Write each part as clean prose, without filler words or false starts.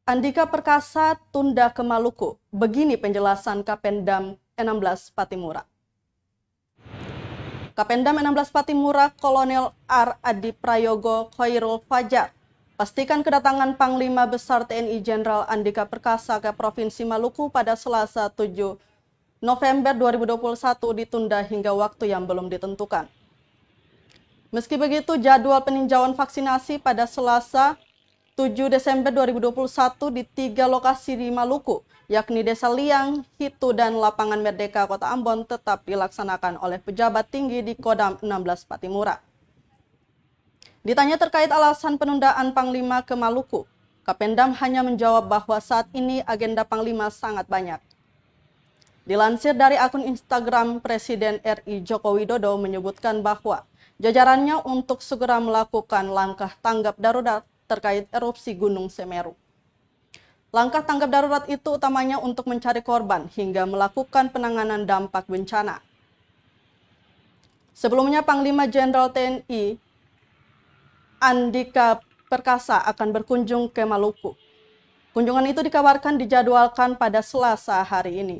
Andika Perkasa tunda ke Maluku. Begini penjelasan Kapendam 16 Patimura. Kapendam 16 Patimura Kolonel R. Adi Prayogo Khairul Fajar pastikan kedatangan Panglima Besar TNI Jenderal Andika Perkasa ke Provinsi Maluku pada Selasa 7 November 2021 ditunda hingga waktu yang belum ditentukan. Meski begitu, jadwal peninjauan vaksinasi pada Selasa 7 Desember 2021 di 3 lokasi di Maluku, yakni Desa Liang, Hitu, dan Lapangan Merdeka Kota Ambon tetap dilaksanakan oleh pejabat tinggi di Kodam 16 Patimura. Ditanya terkait alasan penundaan Panglima ke Maluku, Kapendam hanya menjawab bahwa saat ini agenda Panglima sangat banyak. Dilansir dari akun Instagram, Presiden RI Joko Widodo menyebutkan bahwa jajarannya untuk segera melakukan langkah tanggap darurat terkait erupsi Gunung Semeru. Langkah tanggap darurat itu utamanya untuk mencari korban hingga melakukan penanganan dampak bencana. Sebelumnya, Panglima Jenderal TNI Andika Perkasa akan berkunjung ke Maluku. Kunjungan itu dikabarkan dijadwalkan pada Selasa hari ini.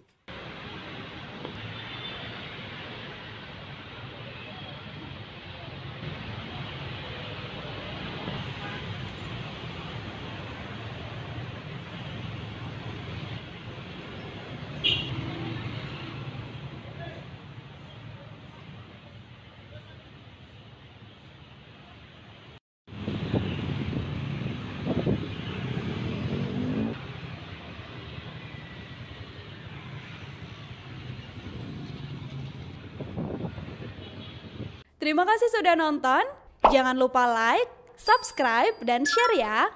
Terima kasih sudah nonton. Jangan lupa like, subscribe, dan share ya.